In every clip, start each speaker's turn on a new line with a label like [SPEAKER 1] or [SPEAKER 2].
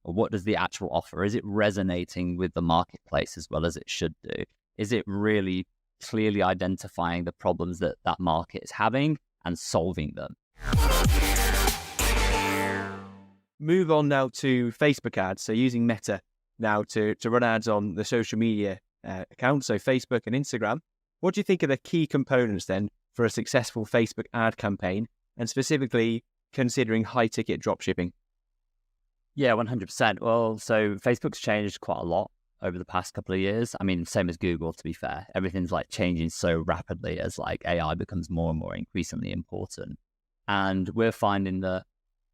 [SPEAKER 1] Or what does the actual offer? Is it resonating with the marketplace as well as it should do? Is it really clearly identifying the problems that that market is having and solving them?
[SPEAKER 2] Move on now to Facebook ads. So using Meta now to run ads on the social media accounts, so Facebook and Instagram. What do you think are the key components then for a successful Facebook ad campaign, and specifically considering high ticket dropshipping?
[SPEAKER 1] Yeah, 100%. Well, so Facebook's changed quite a lot over the past couple of years. I mean, same as Google, to be fair. Everything's like changing so rapidly as like AI becomes more and more increasingly important. And we're finding that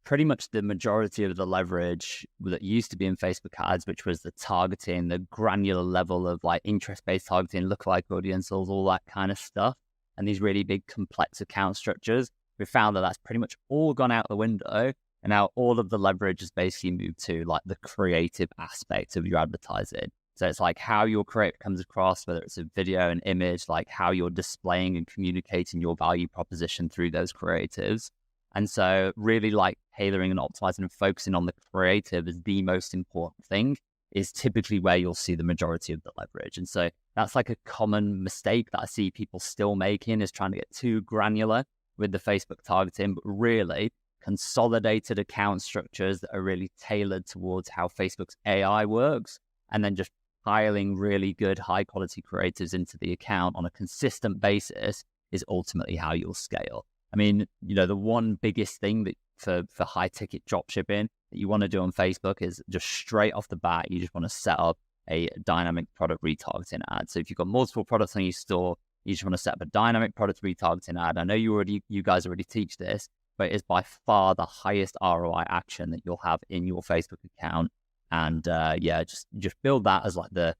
[SPEAKER 1] pretty much the majority of the leverage that used to be in Facebook ads, which was the targeting, the granular level of like interest-based targeting, lookalike audiences, all that kind of stuff, and these really big complex account structures, we found that that's pretty much all gone out the window. And now all of the leverage has basically moved to like the creative aspect of your advertising. So it's like how your creative comes across, whether it's a video, an image, like how you're displaying and communicating your value proposition through those creatives. And so really like tailoring and optimizing and focusing on the creative is the most important thing, is typically where you'll see the majority of the leverage. And so that's like a common mistake that I see people still making, is trying to get too granular with the Facebook targeting, but really consolidated account structures that are really tailored towards how Facebook's AI works, and then just piling really good high quality creatives into the account on a consistent basis is ultimately how you'll scale. I mean, you know, the one biggest thing that for high ticket dropshipping that you want to do on Facebook is just straight off the bat, you just want to set up a dynamic product retargeting ad. So if you've got multiple products on your store, you just want to set up a dynamic product retargeting ad. I know you guys already teach this, but it's by far the highest ROI action that you'll have in your Facebook account. And just build that as like the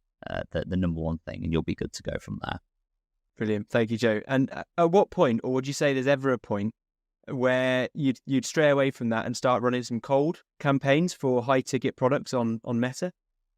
[SPEAKER 1] number one thing, and you'll be good to go from there.
[SPEAKER 2] Brilliant. Thank you, Joe. And at what point, or would you say there's ever a point where you'd stray away from that and start running some cold campaigns for high ticket products on Meta?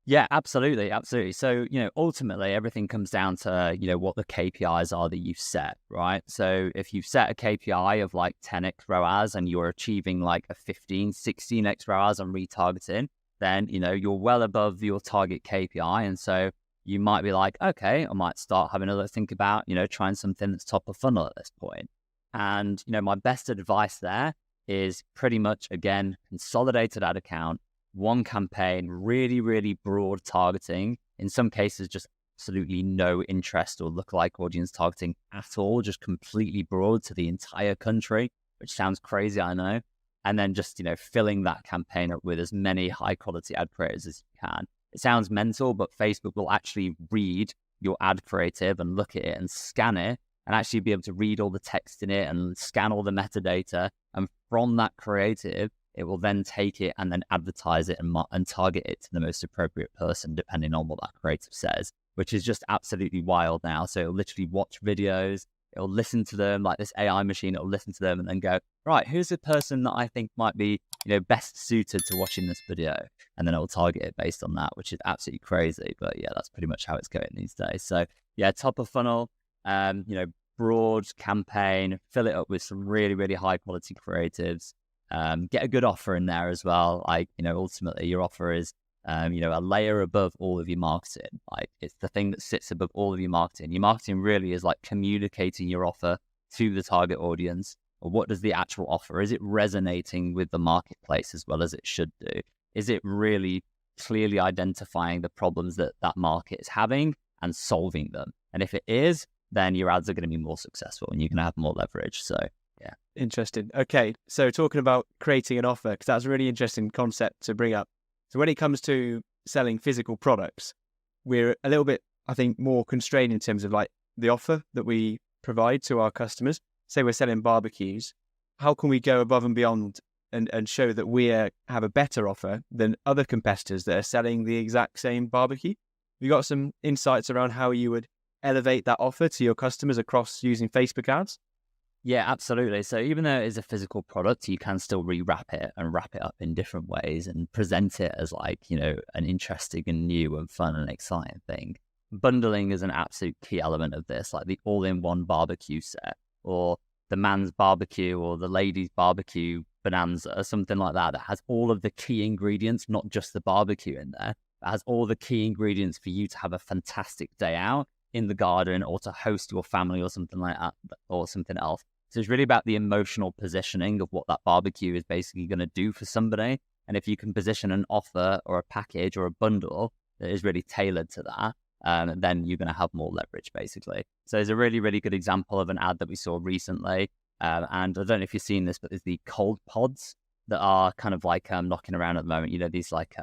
[SPEAKER 1] Yeah, absolutely. Absolutely. So, ultimately everything comes down to, what the KPIs are that you've set, right? So if you've set a KPI of like 10x ROAS and you're achieving like a 15, 16x ROAS on retargeting, then, you're well above your target KPI. And so you might be like, okay, I might start having a think about, trying something that's top of funnel at this point. And, my best advice there is pretty much, again, consolidated ad account, one campaign, really, really broad targeting. In some cases, just absolutely no interest or lookalike audience targeting at all, just completely broad to the entire country, which sounds crazy, I know. And then just, filling that campaign up with as many high quality ad creators as you can. It sounds mental, but Facebook will actually read your ad creative and look at it and scan it and actually be able to read all the text in it and scan all the metadata. And from that creative, it will then take it and then advertise it and target it to the most appropriate person, depending on what that creative says, which is just absolutely wild now. So it'll literally watch videos, it'll listen to them, like this AI machine, it'll listen to them and then go, right, who's the person that I think might be, best suited to watching this video? And then it'll target it based on that, which is absolutely crazy. But yeah, that's pretty much how it's going these days. So yeah, top of funnel, broad campaign, fill it up with some really, really high quality creatives. Get a good offer in there as well. Like, ultimately your offer is, a layer above all of your marketing. Like it's the thing that sits above all of your marketing. Your marketing really is like communicating your offer to the target audience. Or what does the actual offer? Is it resonating with the marketplace as well as it should do? Is it really clearly identifying the problems that that market is having and solving them? And if it is, then your ads are going to be more successful and you're going to have more leverage. So yeah.
[SPEAKER 2] Interesting. Okay. So talking about creating an offer, because that's a really interesting concept to bring up. So when it comes to selling physical products, we're a little bit, I think, more constrained in terms of like the offer that we provide to our customers. Say we're selling barbecues. How can we go above and beyond and show that we have a better offer than other competitors that are selling the exact same barbecue? You got some insights around how you would elevate that offer to your customers across using Facebook ads?
[SPEAKER 1] Yeah, absolutely. So even though it is a physical product, you can still rewrap it and wrap it up in different ways and present it as like, an interesting and new and fun and exciting thing. Bundling is an absolute key element of this, like the all-in-one barbecue set or the man's barbecue or the lady's barbecue bonanza, something like that has all of the key ingredients, not just the barbecue in there, but has all the key ingredients for you to have a fantastic day out in the garden or to host your family or something like that, or something else. So it's really about the emotional positioning of what that barbecue is basically going to do for somebody. And if you can position an offer or a package or a bundle that is really tailored to that, then you're going to have more leverage, basically. So there's a really, really good example of an ad that we saw recently. And I don't know if you've seen this, but there's the cold pods that are kind of like knocking around at the moment. You know, these like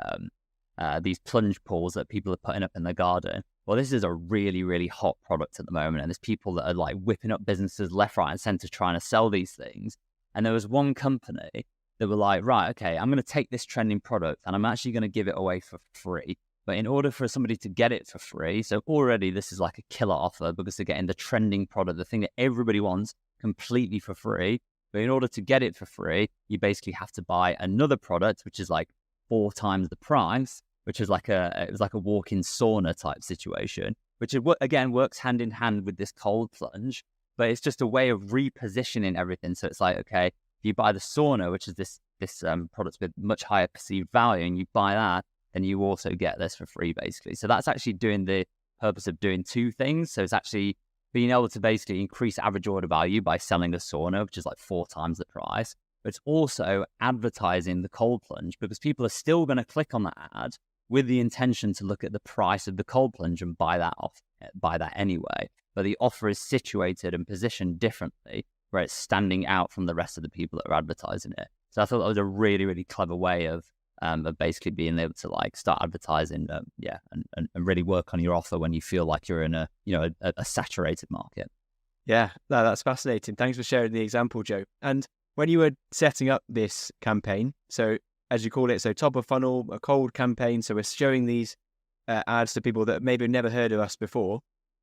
[SPEAKER 1] these plunge pools that people are putting up in their garden. Well, this is a really, really hot product at the moment. And there's people that are like whipping up businesses left, right, and center trying to sell these things. And there was one company that were like, right, okay, I'm going to take this trending product and I'm actually going to give it away for free. But in order for somebody to get it for free, so already this is like a killer offer because they're getting the trending product, the thing that everybody wants, completely for free. But in order to get it for free, you basically have to buy another product, which is like 4 times the price, which is it was like a walk-in sauna type situation, which again works hand in hand with this cold plunge, but it's just a way of repositioning everything. So it's like, okay, if you buy the sauna, which is this product with much higher perceived value, and you buy that, then you also get this for free, basically. So that's actually doing the purpose of doing 2 things. So it's actually being able to basically increase average order value by selling a sauna, which is like 4 times the price. But it's also advertising the cold plunge because people are still going to click on that ad with the intention to look at the price of the cold plunge and buy that anyway. But the offer is situated and positioned differently, where it's standing out from the rest of the people that are advertising it. So I thought that was a really, really clever way of basically being able to like start advertising, and really work on your offer when you feel like you're in a saturated market.
[SPEAKER 2] Yeah, that's fascinating. Thanks for sharing the example, Joe. And when you were setting up this campaign, so as you call it, so top of funnel, a cold campaign, so we're showing these ads to people that maybe have never heard of us before,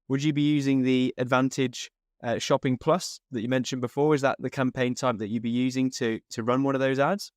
[SPEAKER 2] would you be using the Advantage Shopping Plus that you mentioned before? Is that the campaign type that you'd be using to run one of those ads?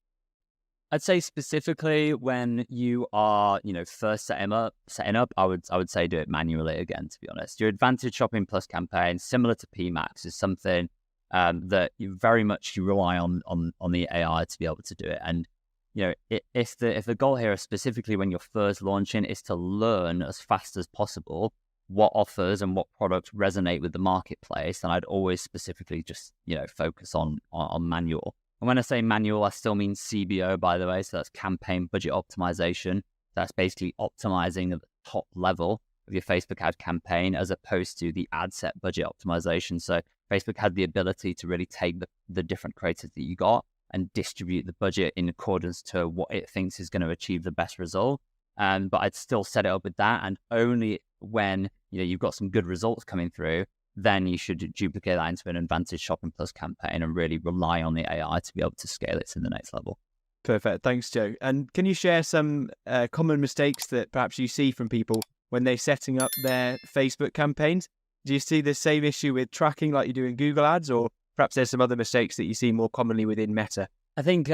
[SPEAKER 1] I'd say specifically when you are, first setting up, I would say do it manually again, to be honest. Your Advantage Shopping Plus campaign, similar to PMAX, is something that you very much rely on the AI to be able to do it. And if the goal here is specifically when you're first launching is to learn as fast as possible what offers and what products resonate with the marketplace, then I'd always specifically just focus on manual. And when I say manual, I still mean CBO, by the way. So that's campaign budget optimization. That's basically optimizing at the top level of your Facebook ad campaign as opposed to the ad set budget optimization. So Facebook had the ability to really take the different creatives that you got and distribute the budget in accordance to what it thinks is going to achieve the best result. But I'd still set it up with that. And only when you've got some good results coming through, then you should duplicate that into an Advantage Shopping Plus campaign and really rely on the AI to be able to scale it to the next level.
[SPEAKER 2] Perfect. Thanks, Joe. And can you share some common mistakes that perhaps you see from people when they're setting up their Facebook campaigns? Do you see the same issue with tracking like you do in Google Ads, or perhaps there's some other mistakes that you see more commonly within Meta?
[SPEAKER 1] I think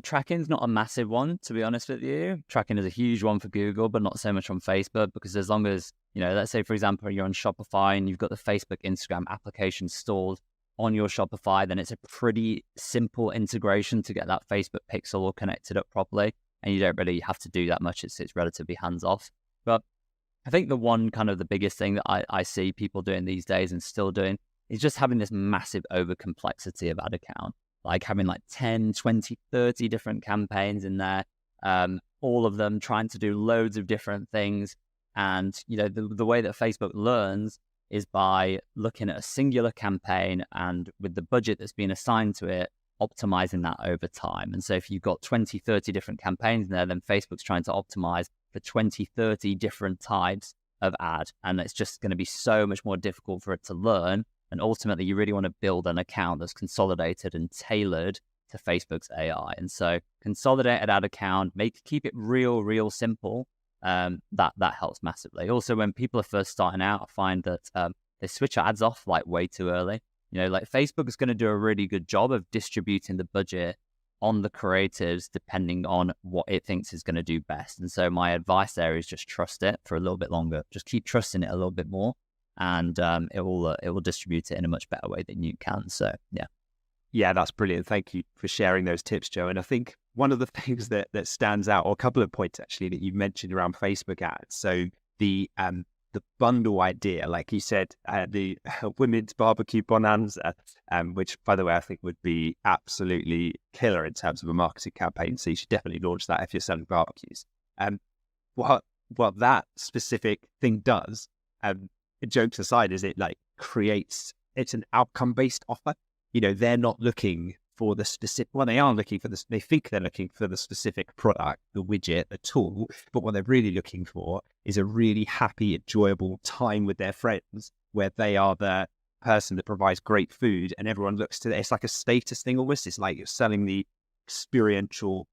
[SPEAKER 1] tracking is not a massive one, to be honest with you. Tracking is a huge one for Google, but not so much on Facebook, because as long as, let's say, for example, you're on Shopify and you've got the Facebook, Instagram application stored on your Shopify, then it's a pretty simple integration to get that Facebook pixel all connected up properly. And you don't really have to do that much. It's relatively hands-off. But I think the one kind of the biggest thing that I see people doing these days and still doing is just having this massive over complexity of ad account, like having like 10, 20, 30 different campaigns in there, all of them trying to do loads of different things. And, the way that Facebook learns is by looking at a singular campaign and with the budget that's been assigned to it, optimizing that over time. And so if you've got 20, 30 different campaigns in there, then Facebook's trying to optimize for 20, 30 different types of ad. And it's just going to be so much more difficult for it to learn. And ultimately, you really want to build an account that's consolidated and tailored to Facebook's AI. And so consolidated ad account, keep it real simple. That helps massively. Also, when people are first starting out, I find that they switch ads off like way too early. Like Facebook is going to do a really good job of distributing the budget on the creatives depending on what it thinks is going to do best. And so my advice there is just trust it for a little bit longer. Just keep trusting it a little bit more. And it will distribute it in a much better way than you can. So, yeah.
[SPEAKER 3] Yeah, that's brilliant. Thank you for sharing those tips, Joe. And I think one of the things that stands out, or a couple of points actually that you mentioned around Facebook ads. So the bundle idea, like you said, the women's barbecue bonanza, which by the way I think would be absolutely killer in terms of a marketing campaign. So you should definitely launch that if you're selling barbecues. What that specific thing does, jokes aside, is it like creates, it's an outcome based offer. They're not looking for the specific, well, they are looking for this, they think they're looking for the specific product, the widget, the tool, but what they're really looking for is a really happy, enjoyable time with their friends where they are the person that provides great food and everyone looks to it. It's like a status thing almost. It's like you're selling the experiential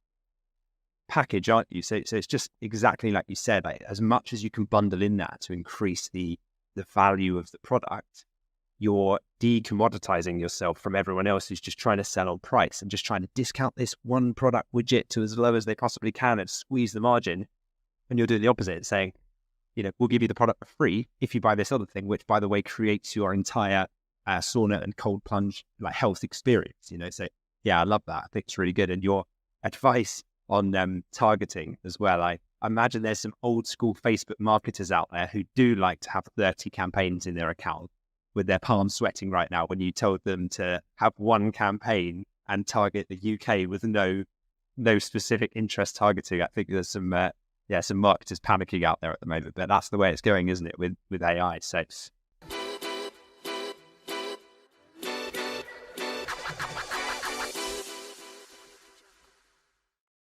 [SPEAKER 3] package, aren't you? So it's just exactly like you said, like, as much as you can bundle in that to increase the value of the product, you're decommoditizing yourself from everyone else who's just trying to sell on price and just trying to discount this one product widget to as low as they possibly can and squeeze the margin. And you're doing the opposite, saying, we'll give you the product for free if you buy this other thing, which by the way creates your entire sauna and cold plunge like health experience. So yeah, I love that. I think it's really good. And your advice on targeting as well. I imagine there's some old school Facebook marketers out there who do like to have 30 campaigns in their account, with their palms sweating right now when you told them to have one campaign and target the UK with no specific interest targeting. I think there's some marketers panicking out there at the moment, but that's the way it's going, isn't it, with AI? So